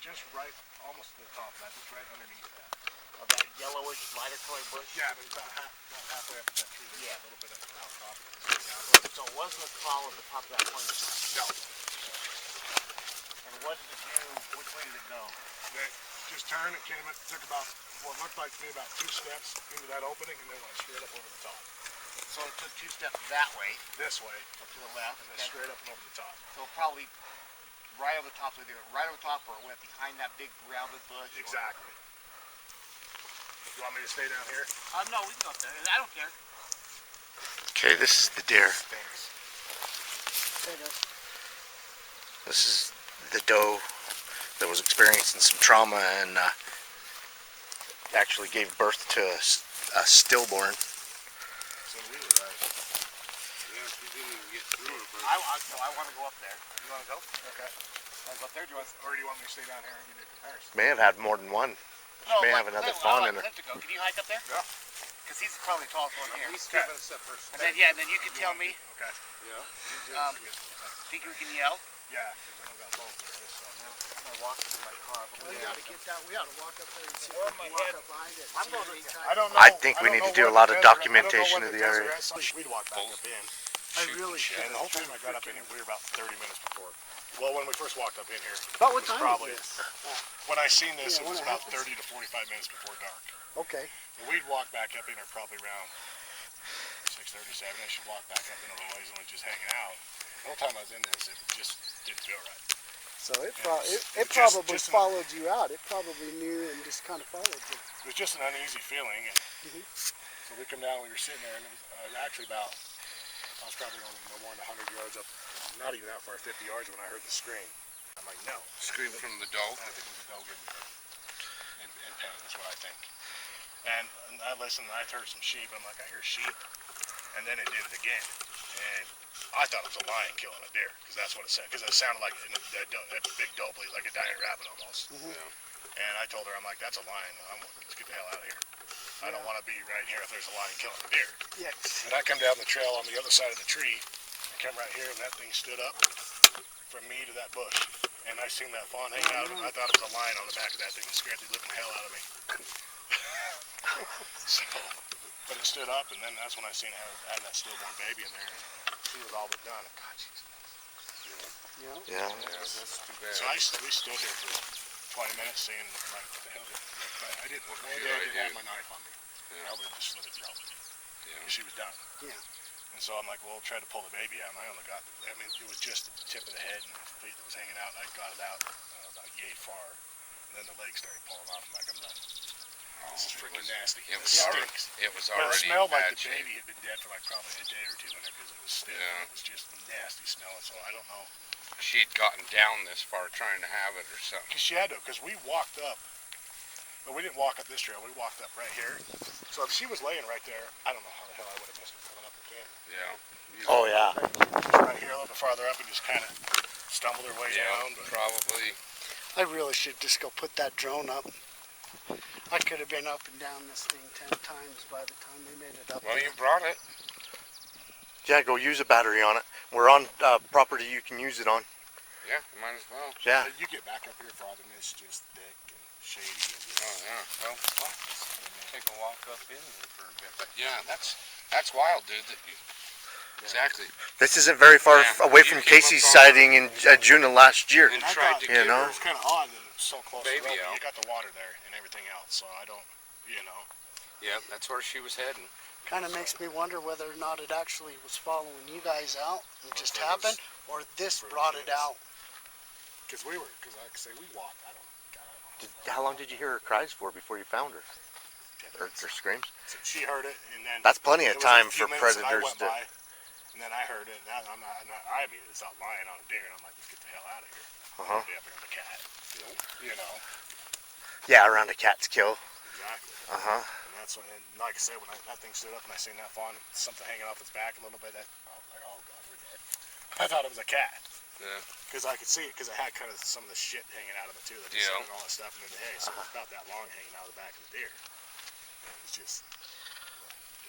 just right, almost to the top of that, just right underneath that. Of that yellowish, lighter colored bush? Yeah, but about halfway up that tree. There's a little bit of outcrop. So it wasn't a claw at the top of that pointy side? No. And what did it do? Which way did it go? It just turned. It came up, took about what looked like to me about 2 steps into that opening, and then went straight up over the top. So it took 2 steps that way. This way. Up to the left. And then straight up and over the top. So probably right over the top. So either right over the top or it went behind that big rounded bush. Exactly. You want me to stay down here? No, we can go up there. I don't care. Okay, this is the deer. This is the doe that was experiencing some trauma and actually gave birth to a stillborn. So we were right. Yeah, we didn't even get through it. I want to go up there. You want to go? Okay. Want to go up there? Or do you want me to stay down here and give you a comparison? May have had more than one. No, May have another fawn in her. Can you hike up there? Yeah. Because he's probably the tallest one here. He's giving us that first. And then you can tell me. Okay. Yeah. Think we can yell? Yeah, because we don't got both there. I'm gonna walk into my car. Well, we gotta get that. We ought to walk up there and see if we can walk up behind it. I'm going to. I don't know. I think we need to do a lot of documentation of the area. We'd walk back up in. I really should. And the whole time I got up in here, we were about 30 minutes before. Well, when we first walked up in here. About what time probably, is this? When I seen this, Yeah, it was when it about happens? 30 to 45 minutes before dark. Okay. And we'd walk back up in here probably around 6:37. I should walk back up in a little ways and was just hanging out. The whole time I was in this, it just didn't feel right. So it probably followed you out. It probably knew and just kind of followed you. It was just an uneasy feeling. And so we come down, we were sitting there, and it was actually about, I was probably only no more than 100 yards up, not even that far, 50 yards when I heard the scream. I'm like, no. Scream from the doe? I think it was a doe getting hurt in pain, is what I think. And I listened, and I heard some sheep, and I'm like, I hear sheep. And then it did it again. And I thought it was a lion killing a deer, because that's what it said. Because it sounded like that big doe bleed, like a dying rabbit almost. Yeah. And I told her, I'm like, that's a lion. Let's get the hell out of here. I don't want to be right here if there's a lion killing a deer. Yes. And I come down the trail on the other side of the tree. I come right here, and that thing stood up from me to that bush. And I seen that fawn hang out of it, and I thought it was a lion on the back of that thing. It scared the living hell out of me. So, but it stood up, and then that's when I seen her had that stillborn baby in there. And she was all but done. God, she's... Yeah. That's too bad. So we stood there for 20 minutes saying, like, what the hell? I didn't have my knife on me. I would have just slit her throat. Yeah. She was done. Yeah. And so I'm like, well, try to pull the baby out. And I only got, it was just the tip of the head and the feet that was hanging out. And I got it out about yay far. And then the legs started pulling off. I'm like, I'm done. This is freaking nasty. It stinks. It was But already it smelled like bad the shape. baby had been dead for like probably a day or two in there because it was still. Yeah. It was just nasty smelling. So I don't know. She'd gotten down this far trying to have it or something. Because she had to, because we walked up. But we didn't walk up this trail. We walked up right here. So if she was laying right there, I don't know how the hell I would have missed her coming up the canyon. Yeah. Oh yeah. Just right here a little bit farther up and just kind of stumbled her way down. But Probably. I really should just go put that drone up. I could have been up and down this thing 10 times by the time we made it up. Well, you brought it. Yeah, go use a battery on it. We're on property you can use it on. Yeah, might as well. Yeah. you get back up here farther and it's just thick and shady. And Oh yeah. Well, take a walk up in there for a bit. But yeah, that's wild, dude. Exactly. This isn't very far away from Casey's sighting in June of last year. And tried to you get know. her. it's kind of odd that it's so close Baby to the road, but out. you got the water there and everything else. So I don't, Yeah, that's where she was heading. Kind of makes me wonder whether or not it actually was following you guys out and just happened, or this brought it out. Because like I say, we walked. I don't know. How long did you hear her cries for before you found her? Or screams? So she heard it, and then That's plenty of it was a time few for minutes that I predators went to. by, and then I heard it, and I immediately stopped lying on a deer, and I'm like, let's get the hell out of here. I'll be up here with a cat. You know. Yeah, around a cat's kill. Exactly. And that's when, and like I said, when that thing stood up and I seen that fawn, something hanging off its back a little bit, I was like, oh god, we're dead. I thought it was a cat. Yeah. Because I could see it, because it had kind of some of the shit hanging out of it too, like and all that stuff into the hay, so it was about that long hanging out of the back of the deer. And it was just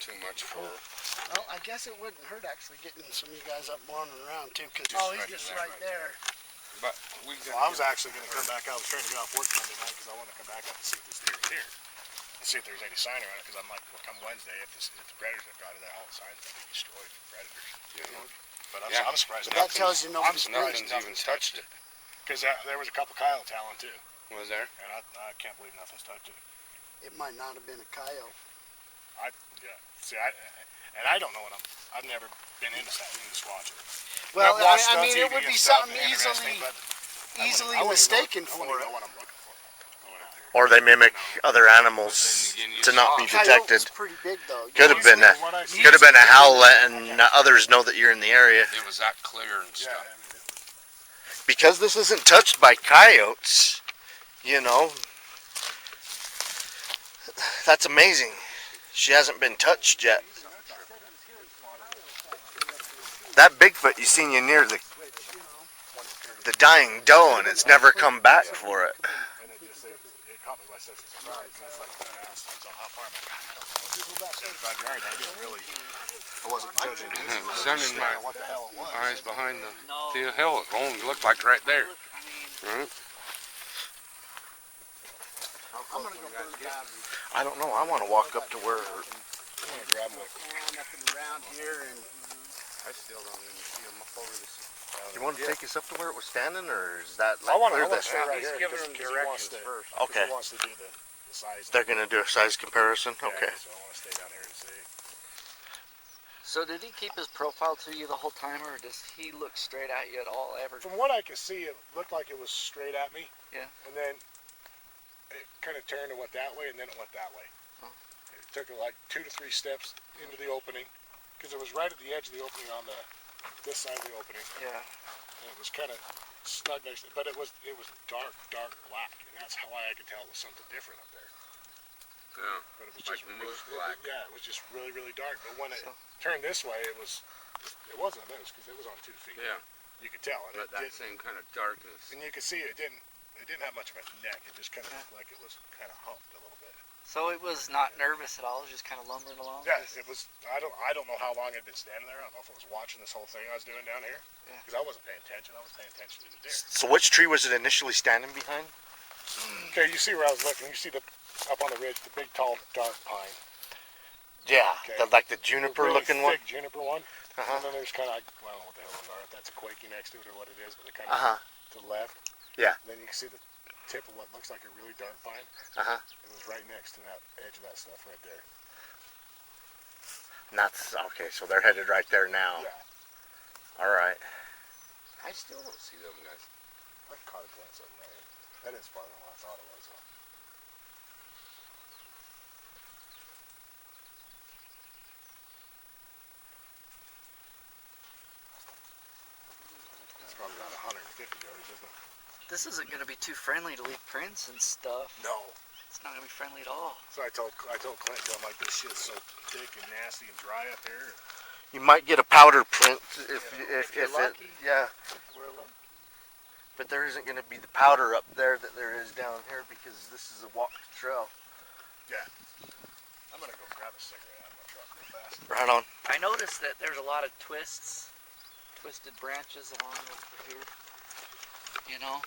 Too much for her. Well, I guess it wouldn't hurt actually getting some of you guys up wandering around too, because Just he's right just there, right there. But we Well, I was actually going to come back. I was trying to get off work Monday night because I wanted to come back up and see if this deer was here. And see if there's any sign around it, because I'm like, well, come Wednesday, if the predators have got it, all the signs will be destroyed for predators. But I'm surprised. But that tells you nobody's nothing's even touched it. Because there was a couple coyotes howling too, Was there? and I can't believe nothing's touched it. It might not have been a coyote. I don't know what I've never been into Squatching. Well, I've watched I on mean, TV it would and be stuff something and interesting, but easily I wouldn't mistaken I for wouldn't it. know what I'm looking for. Going out here. Or they mimic other animals to not be Coyote detected. was pretty big though. Could have been a howl letting others know that you're in the area. It was that clear and Yeah, stuff. Because this isn't touched by coyotes, you know, that's amazing. She hasn't been touched yet. That Bigfoot you seen you near the dying doe, and it's never come back for it. and it caught me by such a surprise. And it's like, I asked myself, how far am I? I don't know. 75 yards. I wasn't judging. Sending my What the hell it was. eyes behind the hill. It only looked like right there. Right? I'm gonna go burn down. I don't know. I want to walk up to where. I'm gonna grab my. Nothing around here, and I still don't even see him up over this. You want to take us up to where it was standing, or is that I want to clear stay right He's here. giving Cause, them 'cause he wants directions to, first. Okay. He wants to do the size. They're gonna do a size comparison. Okay. So I want to stay down here and see. So did he keep his profile to you the whole time, or does he look straight at you at all ever? From what I could see, it looked like it was straight at me. Yeah. And then it kind of turned and went that way, and then it went that way. Huh. It took like 2 to 3 steps into the opening, because it was right at the edge of the opening on this side of the opening. Yeah. And it was kind of snug next to it, but it was dark black, and that's how I could tell it was something different up there. Yeah. But it was Like just moose black. Yeah, it was just really dark. But when it So- turned this way, it wasn't a moose, because it was on 2 feet. Yeah. You could tell, and But that same kind of darkness. and you could see it didn't have much of a neck. It just kind of looked like it was kind of humped a little bit. So it was not nervous at all. It was just kind of lumbering along. Yeah, it was. I don't know how long it had been standing there. I don't know if it was watching this whole thing I was doing down here. Yeah. Because I wasn't paying attention. I was paying attention to the deer. So which tree was it initially standing behind? Okay, you see where I was looking. You see up on the ridge, the big, tall, dark pine. Yeah, Okay. like the juniper really looking one. thick juniper one. Uh-huh. And then there's kind of, I don't know what the hell those are. If that's a quakey next to it or what it is, but they're kind of Uh-huh. to the left. Yeah. And then you can see the tip of what looks like a really dark pine. Uh-huh. It was right next to that edge of that stuff right there. And that's okay. So they're headed right there now. Yeah. All right. I still don't see them guys. I caught a glimpse of them right here. That is farther than what I thought it was, though. It's probably about 150 yards, isn't it? This isn't going to be too friendly to leave prints and stuff. No. It's not going to be friendly at all. So I told Clint, I'm like, this shit's so thick and nasty and dry up here. You might get a powder print if you're it. lucky. Yeah. We're lucky. But there isn't going to be the powder up there that there is down here because this is a walked trail. Yeah. I'm gonna go grab a cigarette out of my truck real fast. Right on. I noticed that there's a lot of twisted branches along over here. You know?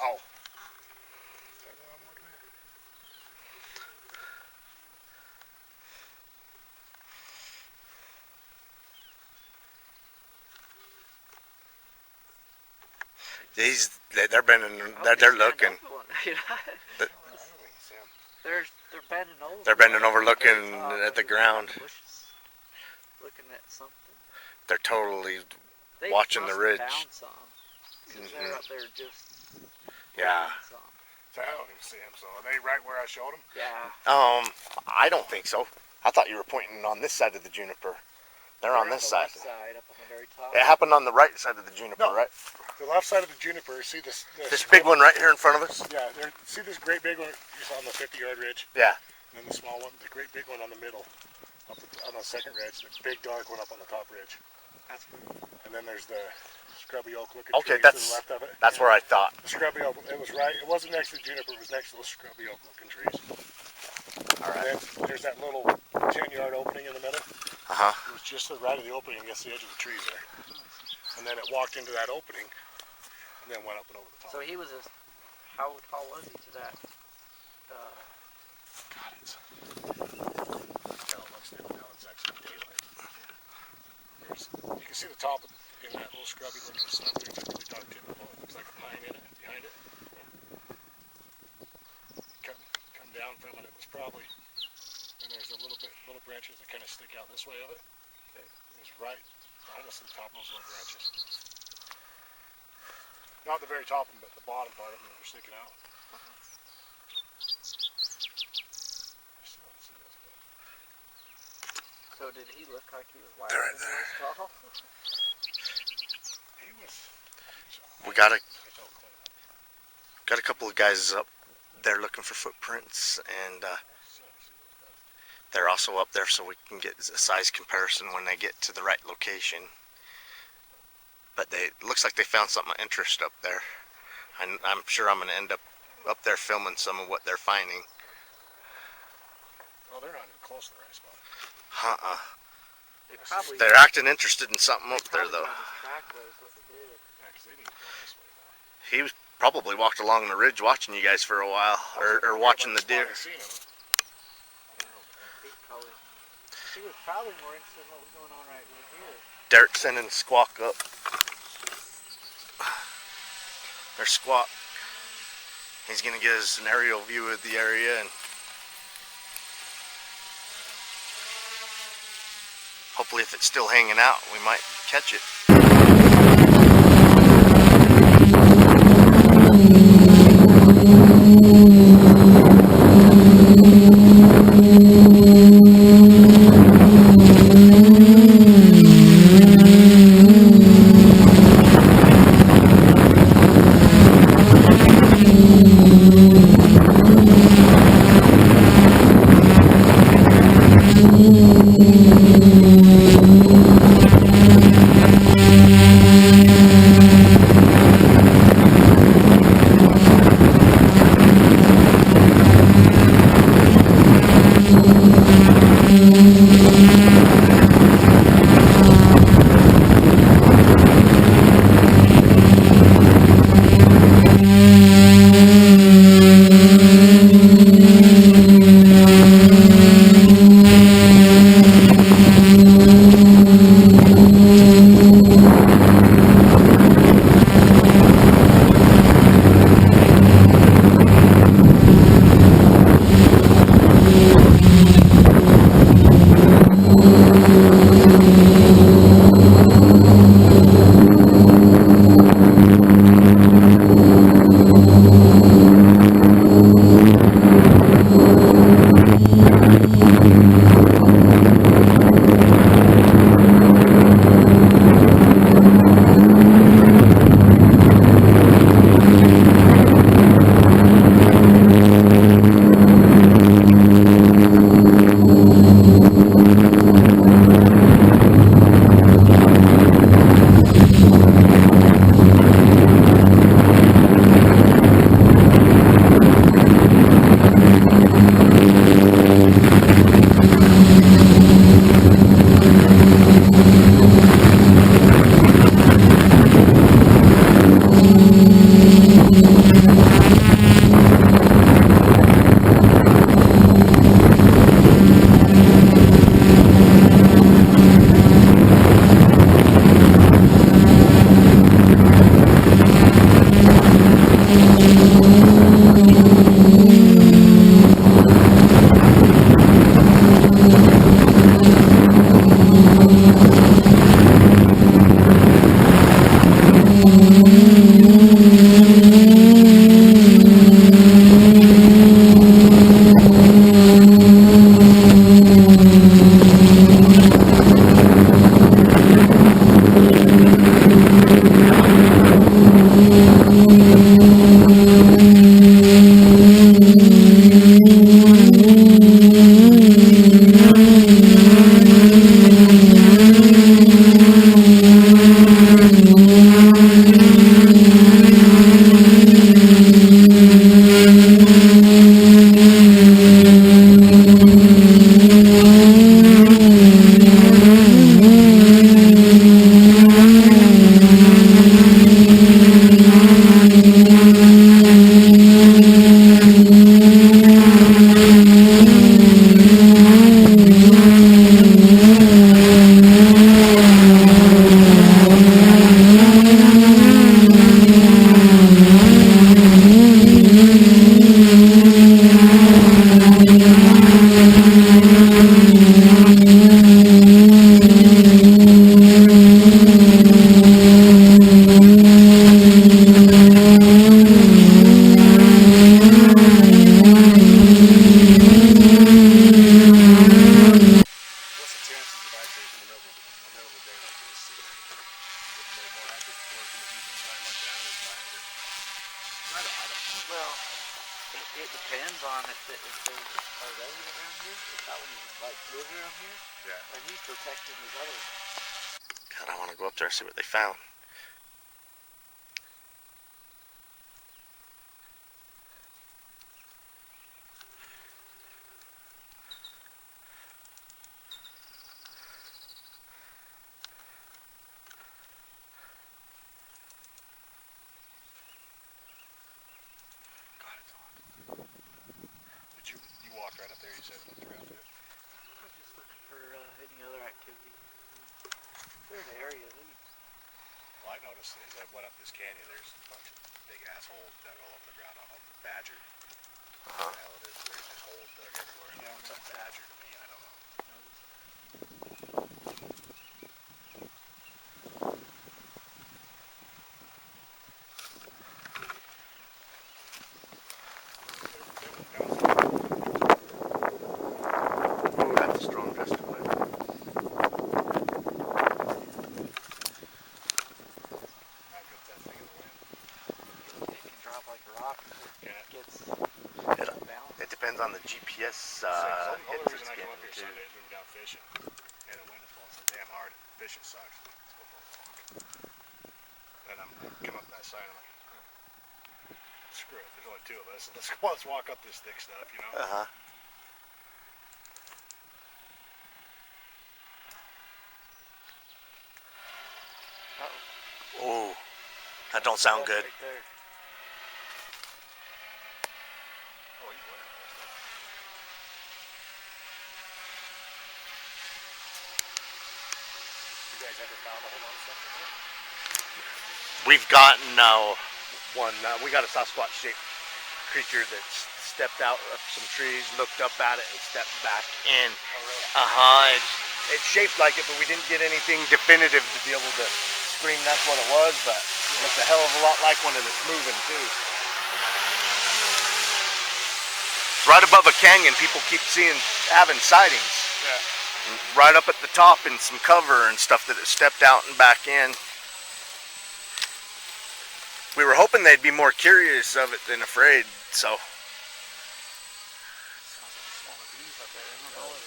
Oh. Is that what I'm looking at? They're bending. They're looking. They're bending over. They're bending over, looking at the ground. Bushes, looking at something. They're totally. They Watching the must ridge. have found some, 'cause they're up there just. Yeah. looking at some. So I don't even see them. So are they right where I showed them? Yeah. I don't think so. I thought you were pointing on this side of the juniper. They're on this the side. left side, up on the very top. It happened on the right side of the juniper, No. right? The left side of the juniper. See this? This big one right here in front of us. Yeah. See this great big one? You saw on the 50-yard ridge. Yeah. And then the small one, the great big one on the middle, on the second ridge. The big dark one up on the top ridge. That's And then there's the scrubby oak looking Okay, trees that's to the left of it. that's where I thought. The scrubby oak. It was right. It wasn't next to the juniper. It was next to those scrubby oak looking trees. All right. And then there's that little 10-yard opening in the middle. Uh huh. It was just right at the opening against the edge of the trees there. and then it walked into that opening, and then went up and over the top. So he was how tall was he to that? God, it's tell it looks different now. It's actually daylight. You can see the top in that little scrubby looking stump. There's a really dark tip of it. Looks like a pine in it behind it. Come down from it. It was probably, and there's a little branches that kind of stick out this way of it. It was right almost to the top of those little branches. Not the very top of them, but the bottom part of them that were sticking out. So did he look like he was wider than he was tall? He was. We got a couple of guys up there looking for footprints, and they're also up there so we can get a size comparison when they get to the right location. But it looks like they found something of interest up there. I'm sure I'm going to end up there filming some of what they're finding. Oh, they're not even close to the right spot. They're acting interested in something up there, though. Yeah, because they didn't go this way now. He was probably walked along the ridge watching you guys for a while, or watching the deer. He was probably more interested in what was going on right here. Derek's sending Squawk up. There's Squawk. He's going to get us an aerial view of the area, and hopefully if it's still hanging out, we might catch it. divide station in the middle of the day like this, so that you get a little more active towards the evening time, like down and times. I don't know. Well, it depends on if they are resident around here. If that one like lives around here, Yeah. and he's protecting his other. God, I want to go up there and see what they found. You walked right up there, you said, and looked around too? I was just looking for any other activity. Clear the area. Well, I noticed as I went up this canyon, there's a bunch of big ass holes dug all over the ground. I don't know if it's badger. What the hell it is. There's just holes dug everywhere. Yeah, It's a badger to me, I don't know. Oh, that's a strong gust of wind. How good's that thing in the wind? It can drop like a rock if Yeah. it gets It, balanced. it depends on the GPS The hits only reason it's I come getting up here too. Sunday is we were down fishing, and the wind is blowing so damn hard. Fishing sucks. Let's go for a walk. And I come up that side, I'm like, screw it. There's only two of us. Let's walk up this thick stuff, you know. Uh-huh. Oh, that don't sound good. Right there. Oh, he's wearing this stuff. You guys ever found a whole lot of stuff in here? We've gotten one. We got a Sasquatch-shaped creature that stepped out of some trees, looked up at it, and stepped back in. Oh, really? It's shaped like it, but we didn't get anything definitive to be able to scream that's what it was. But it looks a hell of a lot like one, and it's moving too. Right above a canyon, people keep having sightings. Yeah. Right up at the top in some cover and stuff that it stepped out and back in. We were hoping they'd be more curious of it than afraid, so. Sounds like a small bees up there. I don't know what it is.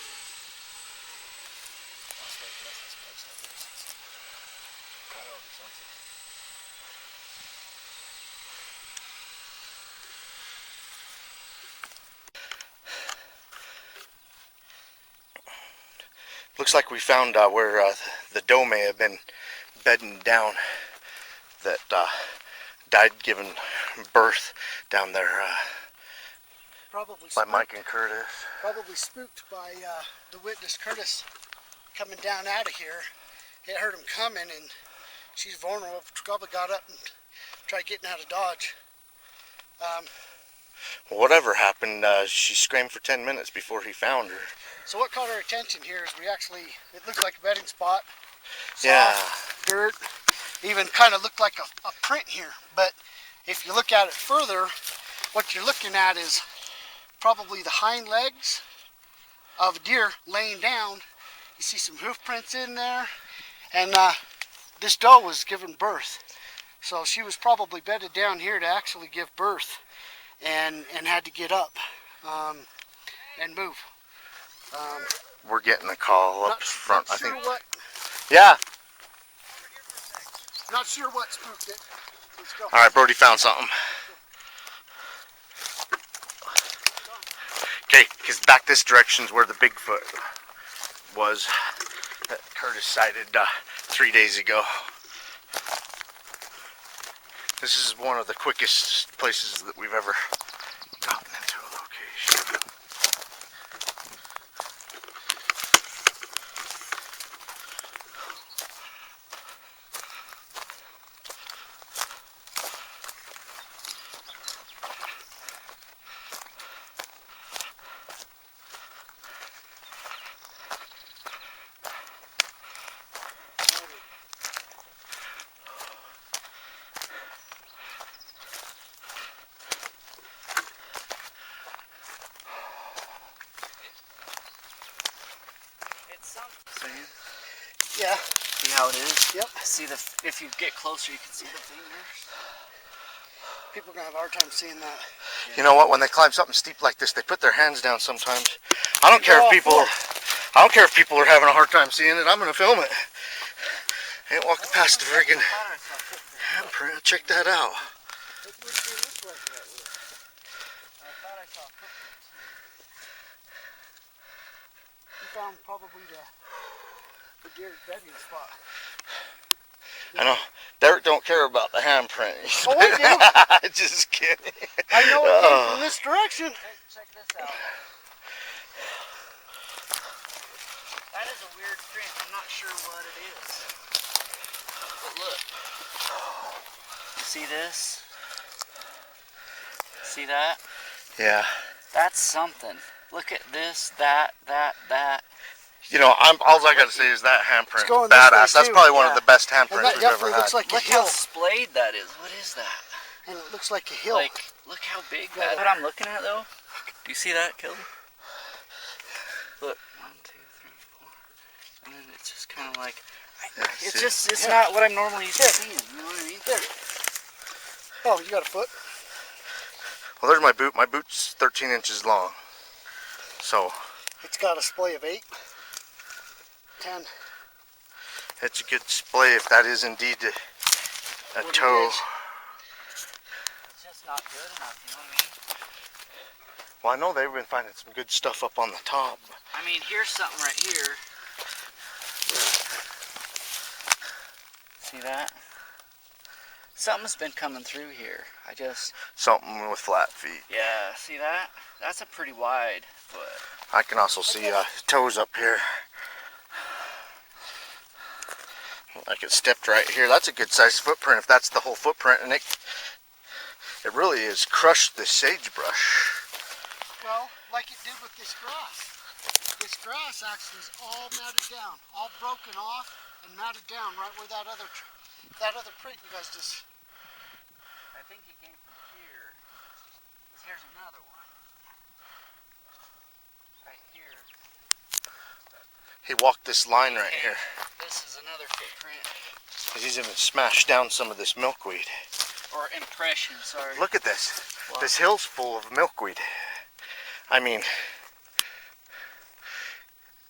Looks like we found where the doe may have been bedding down that died giving birth down there Probably by spooked, Mike and Curtis. probably spooked by the witness Curtis coming down out of here. It heard him coming, and she's vulnerable. Probably got up and tried getting out of Dodge. Whatever happened, she screamed for 10 minutes before he found her. So what caught our attention here is it looks like a bedding spot. Yeah. Soft, dirt, even kind of looked like a print here. But if you look at it further, what you're looking at is probably the hind legs of a deer laying down. You see some hoof prints in there, and this doe was giving birth. So she was probably bedded down here to actually give birth, and had to get up and move. We're getting a call up Not front, I sure think. what, Yeah. not sure what spooked it. Let's go. All right, Brody found something. Okay, because back this direction's where the Bigfoot was that Curtis sighted 3 days ago. This is one of the quickest places that we've ever gotten into a location. saying? Yeah. See how it is? Yep. See the, if you get closer, you can see the fingers. People are gonna have a hard time seeing that. You know what? When they climb something steep like this, they put their hands down sometimes. I don't care They're if all people. I don't care if people are having a hard time seeing it. I'm gonna film it. I ain't walking past the friggin' handprint. Check that out. It was here this way. I thought I saw footprints. We found probably the deer's bedding spot. I know. Derek don't care about the handprint. Oh, I do. Just kidding. I know it came from this direction. Check this out. That is a weird print. I'm not sure what it is. But look. See this? See that? Yeah. That's something. Look at this, that. You know, all I gotta say is that handprint It's going this way, badass. That's too. probably one of Yeah. the best And handprints that we've ever definitely had. looks like a Look hill. how splayed that is. What is that? And it looks like a hill. Like, look how big that is. What I'm looking at though? Do you see that, Kilby? Look, 1, 2, 3, 4. And then it's just kind of like, it's just, it's not what I'm normally used to seeing. You know what I mean? There. Oh, you got a foot? Well, there's my boot. My boot's 13 inches long. So, It's got a splay of 8. 10. it's a good display if that is indeed a What it toe. is. It's just not good enough, you know what I mean? Well, I know they've been finding some good stuff up on the top. I mean, here's something right here. See that? Something's been coming through here. Something with flat feet. Yeah, see that? That's a pretty wide foot. I can also see toes up here. Like it stepped right here. That's a good sized footprint if that's the whole footprint, and it really is crushed the sagebrush. Well, like it did with this grass. This grass actually is all matted down, all broken off and matted down right where that other print you guys just. I think it came from here. Here's another one. Right here. He walked this line right here. This is another footprint. He's even smashed down some of this milkweed. Or impression, sorry. Look at this. Wow. This hill's full of milkweed. I mean,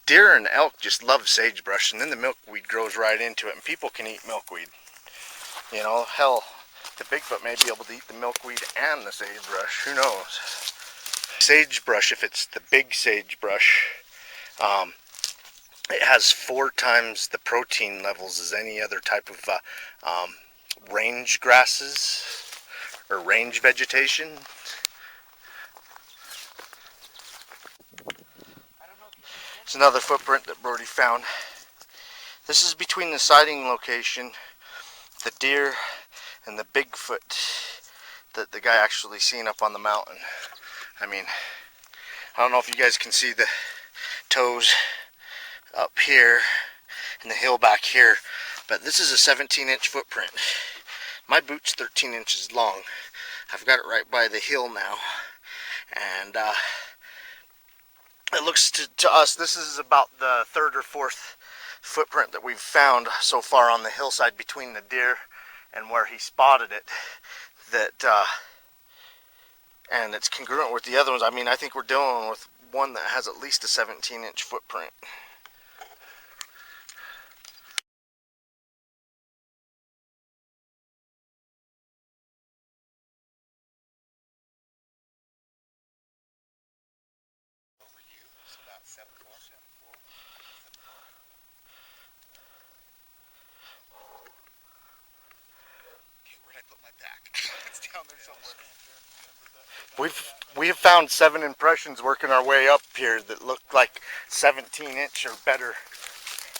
deer and elk just love sagebrush, and then the milkweed grows right into it, and people can eat milkweed. You know, hell, the Bigfoot may be able to eat the milkweed and the sagebrush. Who knows? Sagebrush, if it's the big sagebrush, it has 4 times the protein levels as any other type of range grasses or range vegetation. It's another footprint that Brody found. This is between the sighting location, the deer, and the Bigfoot that the guy actually seen up on the mountain. I mean, I don't know if you guys can see the toes up here and the hill back here, but this is a 17-inch footprint. My boot's 13 inches long. I've got it right by the hill now, and it looks to us, this is about the 3rd or 4th footprint that we've found so far on the hillside between the deer and where he spotted it. And it's congruent with the other ones. I mean, I think we're dealing with one that has at least a 17-inch footprint. We have found 7 impressions working our way up here that look like 17-inch or better.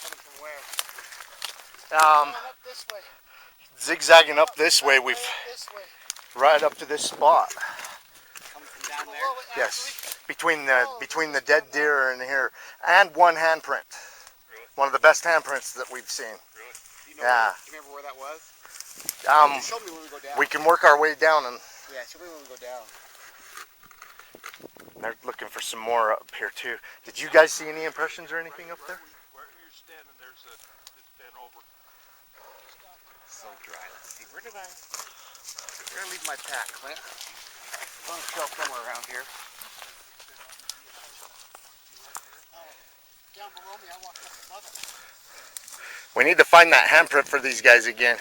Coming from where? Up this way. Zigzagging up this way, we've This way. right up to this spot. Coming from down there. Well, Yes, between the dead deer and here, and one handprint. One of the best handprints that we've seen. You know Yeah. you remember where that was? Show me when we go down. We can work our way down, and Yeah, show me when we go down. they're looking for some more up here too. Did you guys see any impressions or anything up there? there's a, it's been over. So dry. Let's see. Where did I leave my pack, Clint? It's on a shelf somewhere around here. Down below me, I walked up above it. We need to find that handprint for these guys again.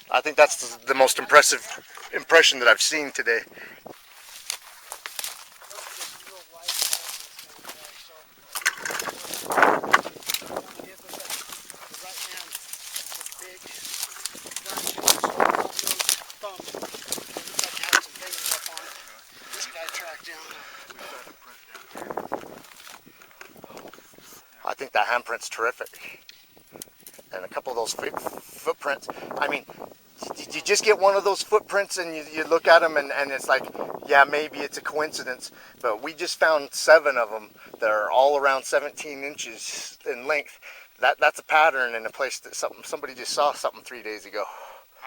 I think that's the most impressive impression that I've seen today. I think that handprint's terrific. And a couple of those footprints, I mean, you just get one of those footprints and you look at them and it's like, yeah, maybe it's a coincidence. But we just found 7 of them that are all around 17 inches in length. That's a pattern in a place that somebody just saw something 3 days ago.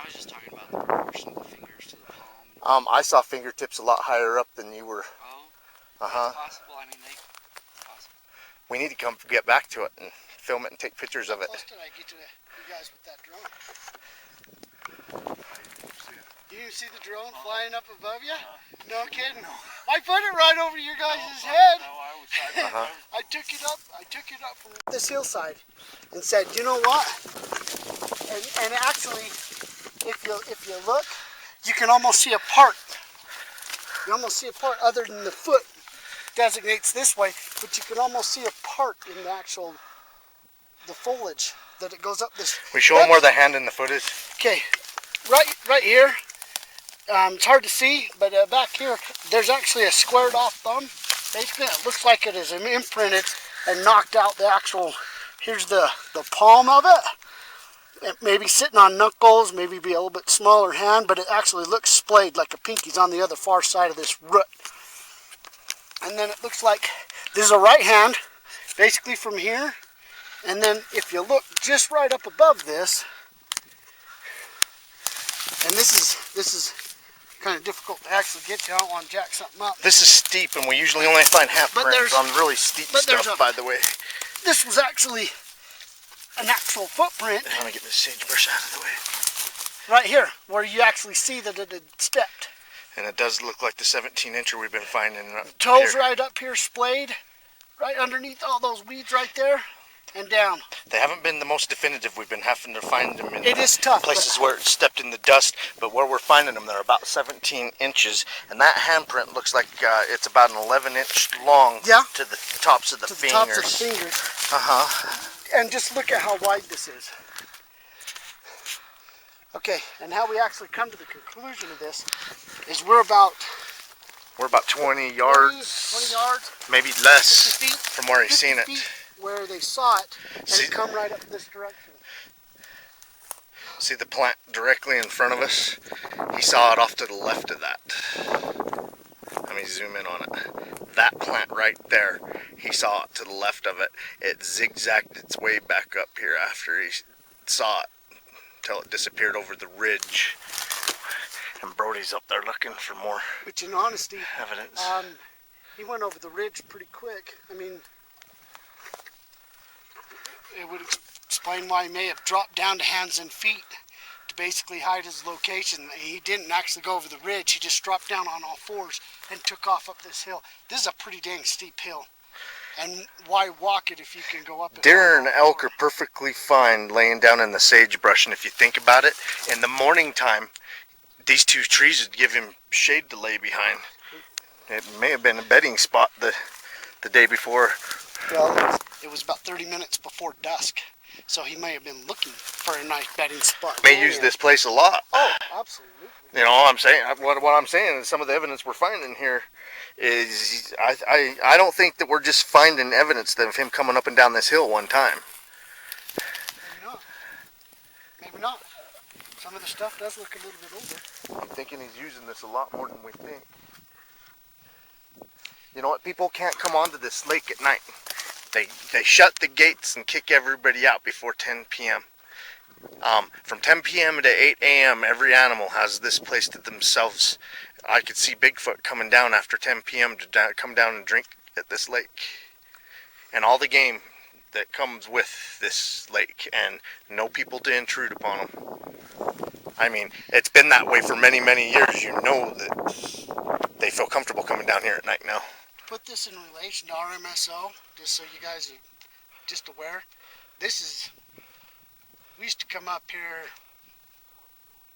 I was just talking about the proportion of the fingers to the palm. I saw fingertips a lot higher up than you were. Oh, Uh-huh. that's possible. I mean, possible. We need to get back to it and film it and take pictures of it. How close did I get to you guys with that drone? You didn't see the drone flying up above you? No kidding. I put it right over your guys' head. I took it up from this hillside and said, you know what? And actually, if you look, you can almost see a part. You almost see a part other than the foot designates this way, but you can almost see a part in the foliage that it goes up this. We show them where the hand and the foot is. Okay, right here. It's hard to see, but back here, there's actually a squared off thumb. Basically, it looks like it is imprinted and knocked out the actual. Here's the palm of it. It may be sitting on knuckles, maybe be a little bit smaller hand, but it actually looks splayed like a pinky's on the other far side of this root. And then it looks like this is a right hand, basically from here. And then if you look just right up above this, and this is kind of difficult to actually get to. I don't want to jack something up. This is steep, and we usually only find handprints on really steep stuff, by the way. This was actually an actual footprint. I want to get this sagebrush out of the way. Right here, where you actually see that it had stepped. And it does look like the 17-incher we've been finding. Toes right up here splayed, right underneath all those weeds right there, and down. They haven't been the most definitive. We've been having to find them in places where it stepped in the dust, but where we're finding them, they're about 17 inches. And that handprint looks like it's about an 11-inch long to the tops of the fingers. Tops of the fingers. Uh-huh. And just look at how wide this is. Okay, and how we actually come to the conclusion of this is we're about 20 yards. 20 yards. Maybe less 50 feet, from where he's seen it. Where they saw it, and it come right up this direction. See the plant directly in front of us? He saw it off to the left of that. Let me zoom in on it. That plant right there, he saw it to the left of it. It zigzagged its way back up here after he saw it until it disappeared over the ridge. And Brody's up there looking for more Which in honesty, evidence. He went over the ridge pretty quick. I mean, it would explain why he may have dropped down to hands and feet to basically hide his location. He didn't actually go over the ridge. He just dropped down on all fours and took off up this hill. This is a pretty dang steep hill. And why walk it if you can go up it? Deer and elk are perfectly fine laying down in the sagebrush. And if you think about it, in the morning time, these two trees would give him shade to lay behind. It may have been a bedding spot the day before. Well, it was about 30 minutes before dusk, so he may have been looking for a nice bedding spot. May use this place a lot. Oh, absolutely. You know, I'm saying what I'm saying is some of the evidence we're finding here is I don't think that we're just finding evidence of him coming up and down this hill one time. Maybe not. Maybe not. Some of the stuff does look a little bit older. I'm thinking he's using this a lot more than we think. You know what? People can't come onto this lake at night. They shut the gates and kick everybody out before 10 p.m. From 10 p.m. to 8 a.m. every animal has this place to themselves. I could see Bigfoot coming down after 10 p.m. to come down and drink at this lake. And all the game that comes with this lake, and no people to intrude upon them. I mean, it's been that way for many, many years. You know that they feel comfortable coming down here at night now. Put this in relation to RMSO, just so you guys are just aware. We used to come up here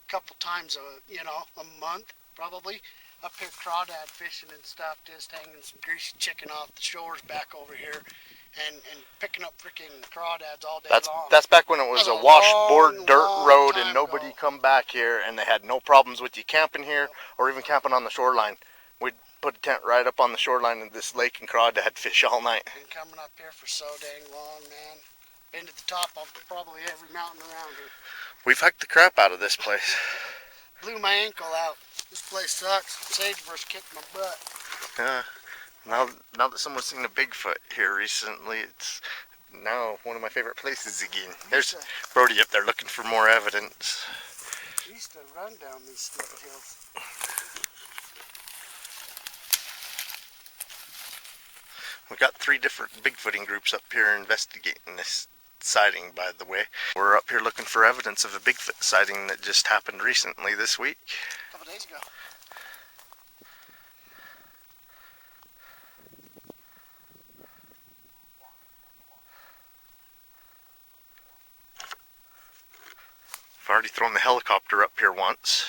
a couple times a month, probably, up here crawdad fishing and stuff, just hanging some greasy chicken off the shores back over here, and picking up freaking crawdads all day long. That's back when it was a washboard dirt road and nobody come back here, and they had no problems with you camping here or even camping on the shoreline. We'd put a tent right up on the shoreline of this lake and crawdad fish all night. Been coming up here for so dang long, man. Been to the top of probably every mountain around here. We've hiked the crap out of this place. Blew my ankle out. This place sucks. Sagebrush kicked my butt. Yeah. Now that someone's seen a Bigfoot here recently, it's now one of my favorite places again. There's Brody up there looking for more evidence. We used to run down these stupid hills. We got 3 different Bigfooting groups up here investigating this sighting, by the way. We're up here looking for evidence of a Bigfoot sighting that just happened recently this week. A couple days ago. I've already thrown the helicopter up here once.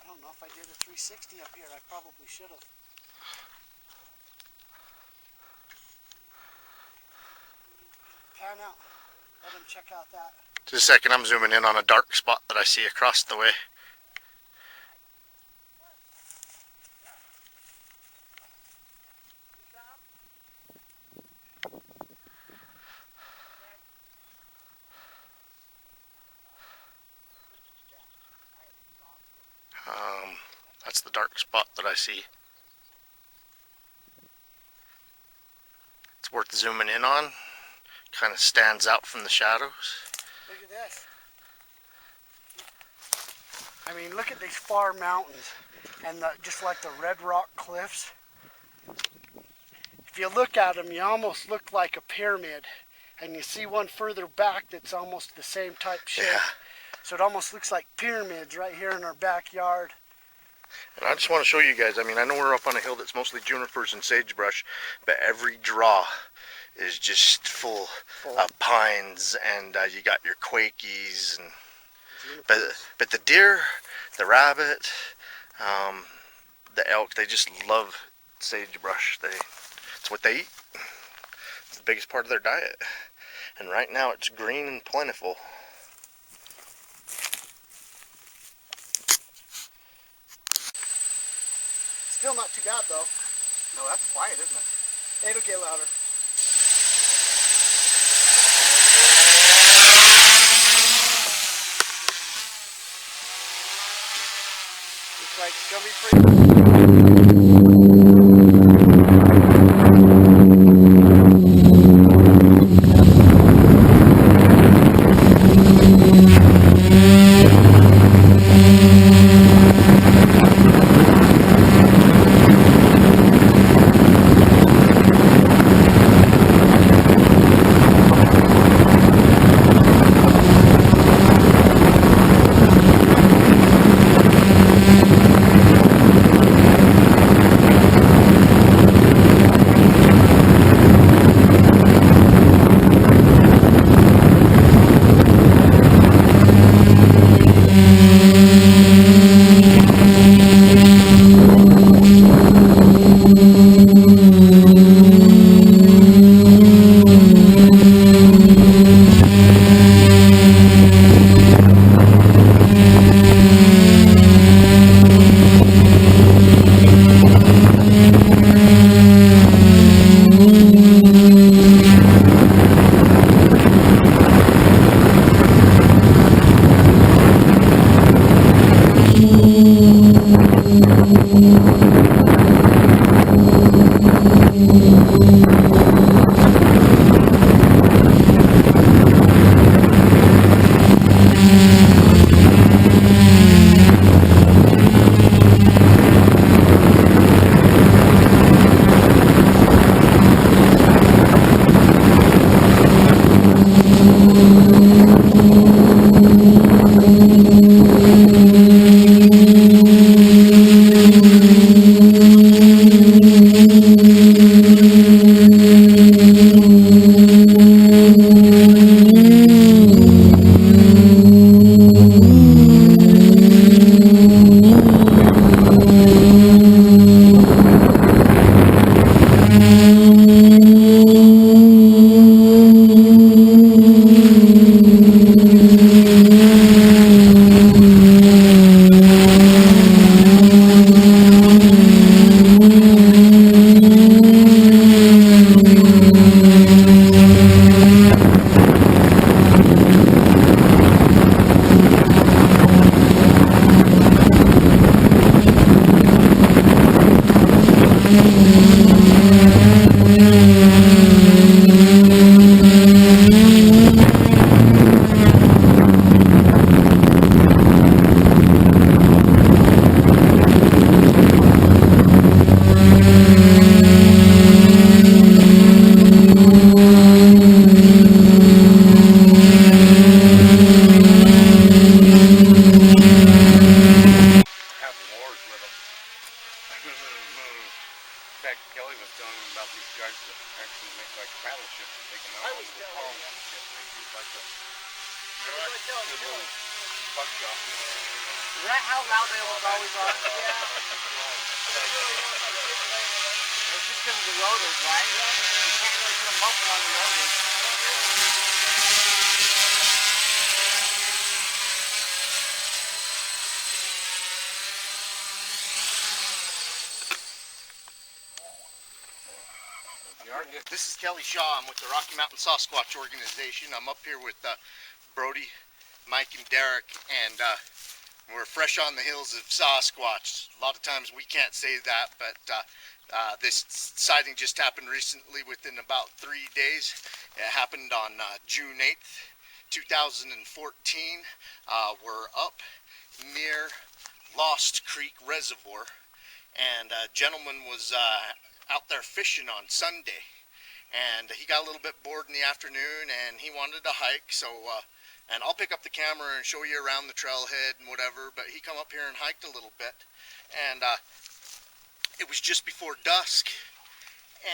I don't know if I did a 360 up here. I probably should have. Pan out. Let him check out that. Just a second, I'm zooming in on a dark spot that I see across the way. That's the dark spot that I see. It's worth zooming in on. Kind of stands out from the shadows. Look at this. I mean, look at these far mountains and just like the red rock cliffs. If you look at them, you almost look like a pyramid, and you see one further back that's almost the same type shape. Yeah. So it almost looks like pyramids right here in our backyard. And I just want to show you guys, I mean, I know we're up on a hill that's mostly junipers and sagebrush, but every draw is just full of pines, and you got your quakies, and but the deer, the rabbit, the elk, they just love sagebrush. It's what they eat. It's the biggest part of their diet, and right now it's green and plentiful. Still not too bad though. No, that's quiet, isn't it? It'll get louder. Looks like it's gonna be pretty. actually make like battleships and take them out into the palms and shit. They use like a good little buck shop. Is that how loud they always are? It's just because of the rotors, right? You can't really put a muffler on the rotors. This is Kelly Shaw. I'm with the Rocky Mountain Sasquatch organization. I'm up here with Brody, Mike, and Derek, and we're fresh on the heels of Sasquatch. A lot of times we can't say that, but this sighting just happened recently within about 3 days. It happened on June 8th, 2014. We're up near Lost Creek Reservoir, and a gentleman was out there fishing on Sunday, and he got a little bit bored in the afternoon and he wanted to hike. So and I'll pick up the camera and show you around the trailhead and whatever, but he come up here and hiked a little bit, and it was just before dusk,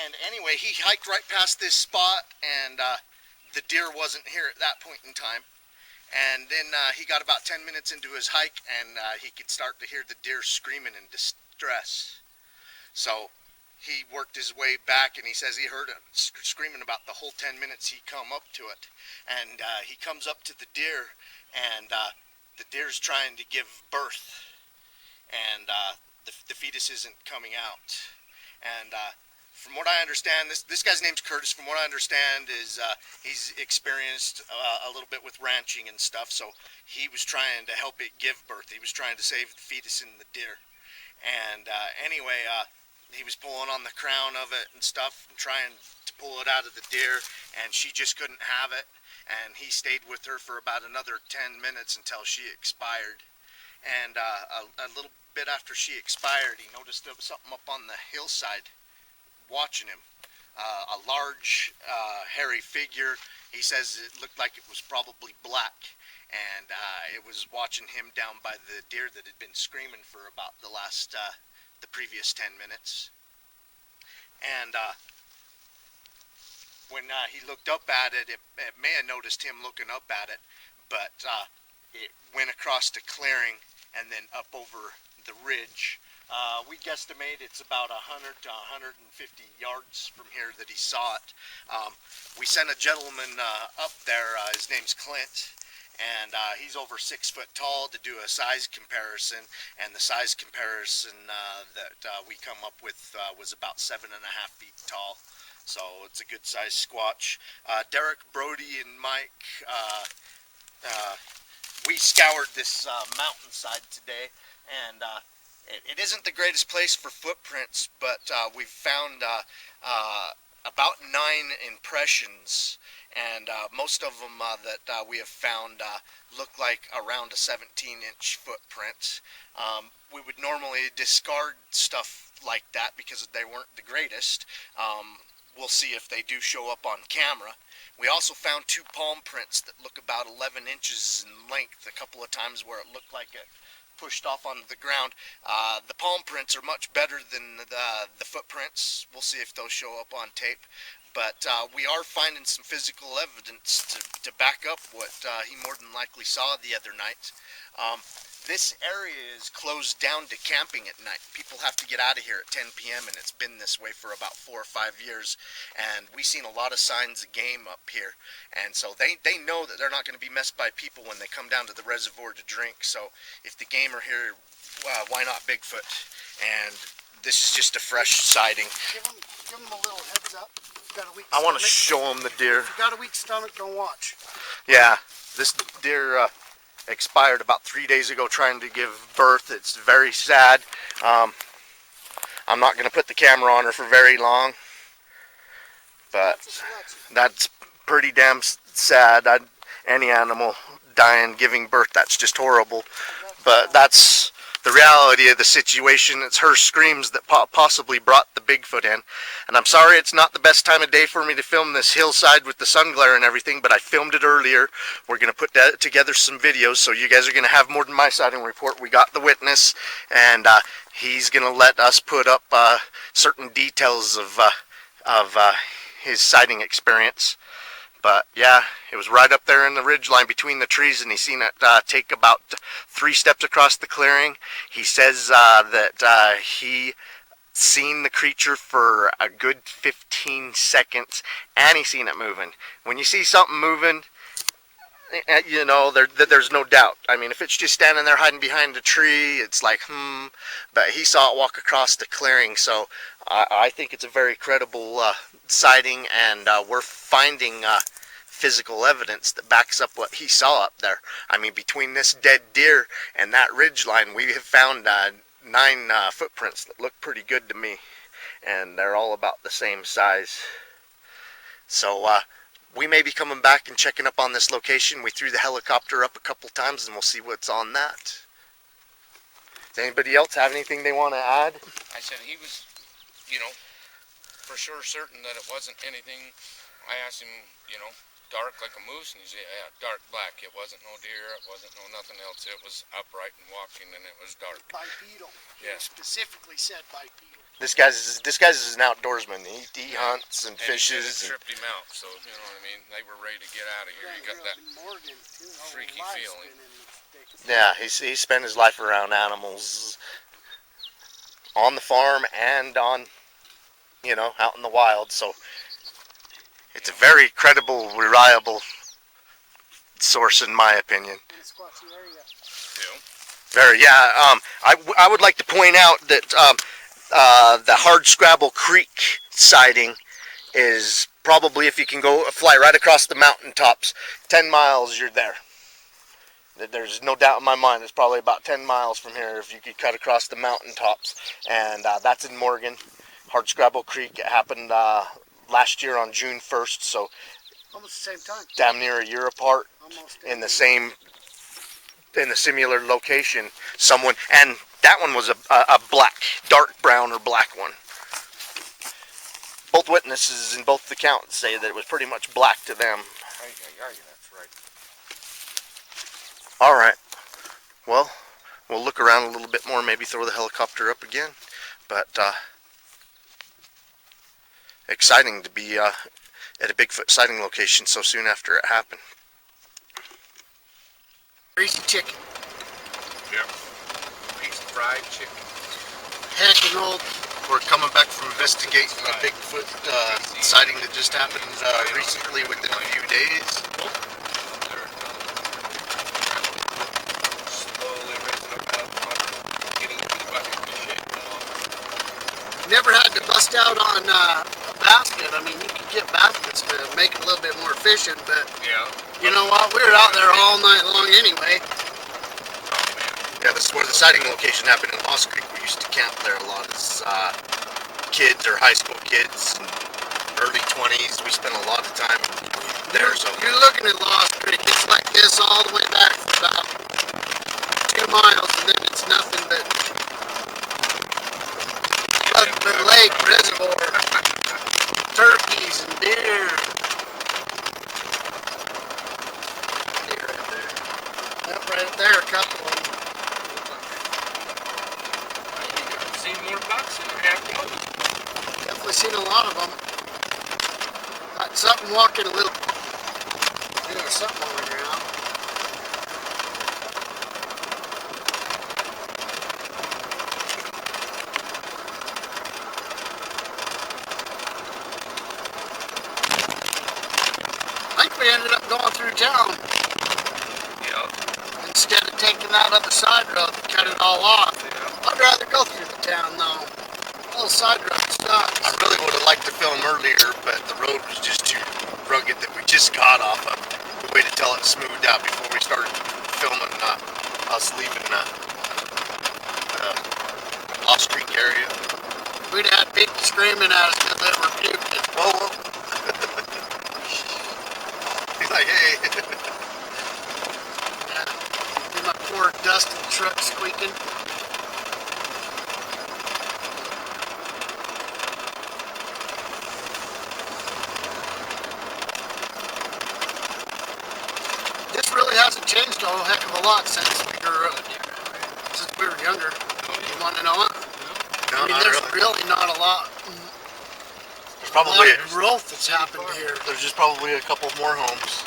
and anyway he hiked right past this spot, and the deer wasn't here at that point in time. And then he got about 10 minutes into his hike, and he could start to hear the deer screaming in distress. So he worked his way back, and he says he heard it screaming about the whole 10 minutes he come up to it. And he comes up to the deer, and the deer's trying to give birth, and the fetus isn't coming out. And from what I understand, this guy's name's Curtis. From what I understand is he's experienced a little bit with ranching and stuff, so he was trying to help it give birth. He was trying to save the fetus in the deer. And anyway, he was pulling on the crown of it and stuff and trying to pull it out of the deer, and she just couldn't have it, and he stayed with her for about another 10 minutes until she expired. And a little bit after she expired, he noticed there was something up on the hillside watching him. A large hairy figure. He says it looked like it was probably black, and it was watching him down by the deer that had been screaming for about the previous 10 minutes. And when he looked up at it, it may have noticed him looking up at it, but it went across the clearing and then up over the ridge. We guesstimate it's about 100 to 150 yards from here that he saw it. We sent a gentleman up there, his name's Clint, and he's over 6 foot tall, to do a size comparison, and the size comparison that we come up with was about 7.5 feet tall. So it's a good size squatch. Derek, Brody, and Mike, we scoured this mountainside today, and it isn't the greatest place for footprints, but we've found about 9 impressions, and most of them that we have found look like around a 17-inch footprint. We would normally discard stuff like that because they weren't the greatest. We'll see if they do show up on camera. We also found 2 palm prints that look about 11 inches in length, a couple of times where it looked like it pushed off onto the ground. The palm prints are much better than the footprints. We'll see if those show up on tape. But we are finding some physical evidence to back up what he more than likely saw the other night. This area is closed down to camping at night. People have to get out of here at 10 p.m. and it's been this way for about 4 or 5 years. And we've seen a lot of signs of game up here. And so they know that they're not going to be messed by people when they come down to the reservoir to drink. So if the game are here, why not Bigfoot? And this is just a fresh sighting. Give them a little heads up. I want to show them the deer. If you got a weak stomach, don't watch. Yeah, this deer expired about 3 days ago trying to give birth. It's very sad. I'm not going to put the camera on her for very long, but that's pretty damn sad. Any animal dying, giving birth, that's just horrible. But that's the reality of the situation. It's her screams that possibly brought the Bigfoot in. And I'm sorry it's not the best time of day for me to film this hillside with the sun glare and everything, but I filmed it earlier. We're going to put together some videos, so you guys are going to have more than my sighting report. We got the witness, and he's going to let us put up certain details of of his sighting experience. But yeah, it was right up there in the ridge line between the trees, and he seen it take about 3 steps across the clearing. He says that he seen the creature for a good 15 seconds, and he seen it moving. When you see something moving, you know, there's no doubt. I mean, if it's just standing there hiding behind a tree, it's like, but he saw it walk across the clearing, so I think it's a very credible sighting, and we're finding physical evidence that backs up what he saw up there. I mean, between this dead deer and that ridge line, we have found 9 footprints that look pretty good to me, and they're all about the same size. So we may be coming back and checking up on this location. We threw the helicopter up a couple times, and we'll see what's on that. Does anybody else have anything they want to add? I said he was, you know, for sure certain that it wasn't anything. I asked him, you know, dark like a moose, and he said, yeah, dark black. It wasn't no deer, it wasn't no nothing else. It was upright and walking, and it was dark. Bipedal. Yeah. He specifically said bipedal. This guy's an outdoorsman. He hunts and fishes. It tripped him out, so you know what I mean. They were ready to get out of here. You got that freaky feeling. Yeah, he spent his life around animals, on the farm and on, you know, out in the wild. So it's a very credible, reliable source, in my opinion. In the Squatchy area. Very, yeah. I would like to point out that the Hardscrabble Creek sighting is probably, if you can go fly right across the mountaintops, 10 miles, you're there. There's no doubt in my mind, it's probably about 10 miles from here if you could cut across the mountaintops. And that's in Morgan, Hardscrabble Creek. It happened last year on June 1st, so almost the same time. Damn near a year apart. Almost In the similar location. Someone, and that one was a black, dark brown or black one. Both witnesses in both accounts say that it was pretty much black to them. That's right. All right. Well, we'll look around a little bit more, maybe throw the helicopter up again. But exciting to be at a Bigfoot sighting location so soon after it happened. Greasy chicken. Yeah. Piece of fried chicken. Heckin' old. We're coming back from investigating a Bigfoot sighting that just happened recently within a few days. Slowly raising up out of the water, getting into the bucket of shit. Never had to bust out on a basket. I mean, you could get baskets to make it a little bit more efficient, but Yeah. you know what? We were out there all night long anyway. Yeah, this is where the sighting location happened in Lost Creek. We used to camp there a lot as kids or high school kids, and early 20s. We spent a lot of time there. So You're looking at Lost Creek. It's like this all the way back for about 2 miles, and then it's nothing but lake, reservoir, turkeys and deer. Deer right there. Yep, right up there, a couple of them. Seen more bucks than I have goats. Definitely seen a lot of them. Got something walking a little. There's something walking around. I think we ended up going through town Yeah. instead of taking that other side road and cut it all off. I'd rather go through the town though. Little side road sucks. I really would have liked to film earlier, but the road was just too rugged that we just got off of. We waited till it smoothed out before we started filming us leaving Lost Creek area. We'd have had people screaming at us because they were puking. Whoa. He's like, hey. Hear my poor dusted truck squeaking. This really hasn't changed a whole heck of a lot since we were younger. You want to know it? No, I mean, not there's really. really not a lot. A Probably. lot of growth that's happened here. There's just probably a couple more homes.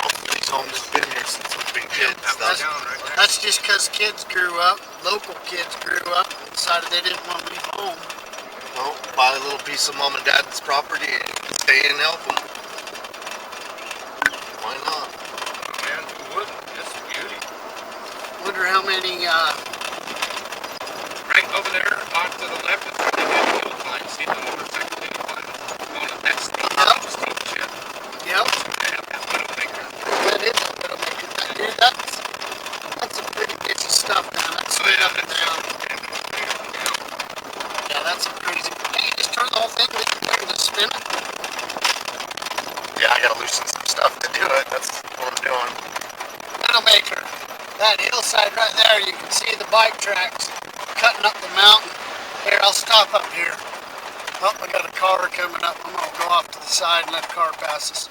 Most of these homes have been here since we've been kids. That's just because kids grew up, local kids grew up, and decided they didn't want to leave home. Well, buy a little piece of mom and dad's property and stay and help them. Why not? Man, who wouldn't? It's a beauty. Wonder how many, Right over there, off to the left, is where they did the hill climb. See the motorcycle hill climb? Going up that steep, steep shit. yep, They have that widowmaker. that is a little bit. Dude, that's some pretty bitchy stuff, man. That's straight up and down. Yeah, that's some crazy. Hey, you just turn the whole thing, leave it and just spin it. Yeah, I gotta loosen some stuff to do it. That's what I'm doing. Widowmaker. That hillside right there, you can see the bike tracks cutting up the mountain. Here, I'll stop up here. Oh, I got a car coming up. I'm gonna go off to the side and let the car pass us.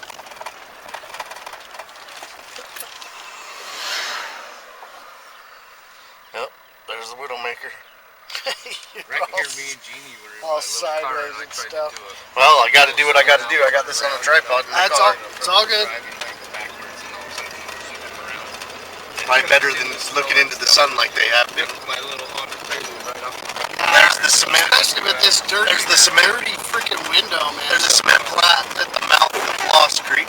Yep, there's the widowmaker. Right here, me and Jeannie were in all my little car, sideways and I and tried stuff. to do it. Well, I gotta do what I gotta do. I got this on a tripod in the That's car. all. It's all good. Driving like backwards, and all of a sudden we're zipping around. Probably better than looking into the sun like they have been. My little Honda Prelude right off the There's the cement. Especially with this dirty, There's the cement. dirty freaking window, man. There's a cement plant at the mouth of Lost Creek.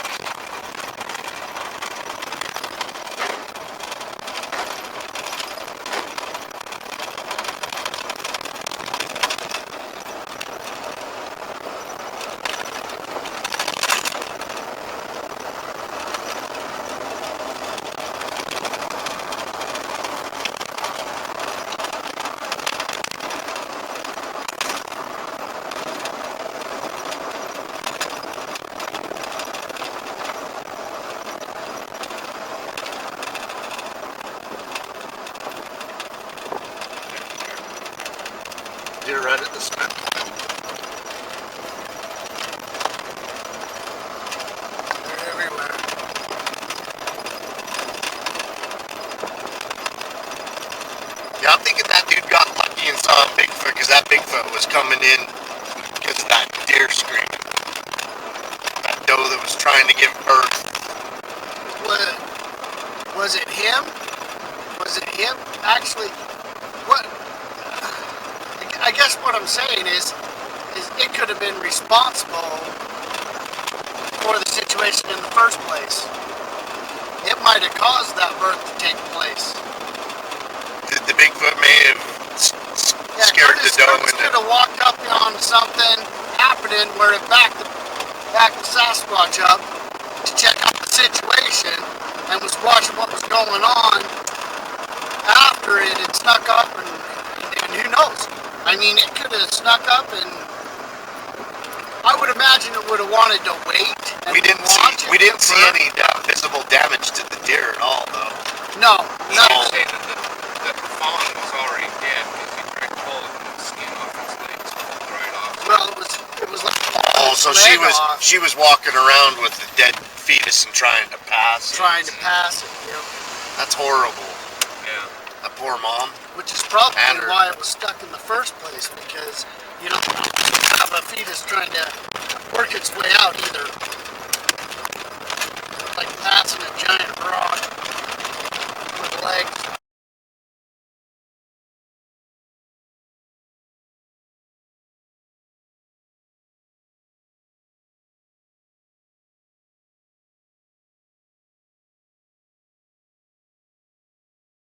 Deer right at the cement plant. They're everywhere. Yeah, I'm thinking that dude got lucky and saw a Bigfoot because that Bigfoot was coming in because of that deer screaming. That doe that was trying to give birth. Was it him? Was it him? Actually, what? I guess what I'm saying is it could have been responsible for the situation in the first place. It might have caused that birth to take place. The Bigfoot may have scared the doe Curtis into could have walked up on something happening where it backed the Sasquatch up to check out the situation and was watching what was going on after it had snuck up and who knows? I mean, it could have snuck up and I would imagine it would have wanted to wait. And We didn't watch it see burn. any visible damage to the deer at all, though. No, I no. would say that the fawn was already dead because he tried to pull the skin off his legs right off. Well, it was like Oh, so leg off, she was walking around with the dead fetus and trying to pass. trying to pass it. You know? That's horrible. Yeah. That poor mom. Which is probably And her. why it was stuck in the first place, because you don't have a fetus trying to work its way out either.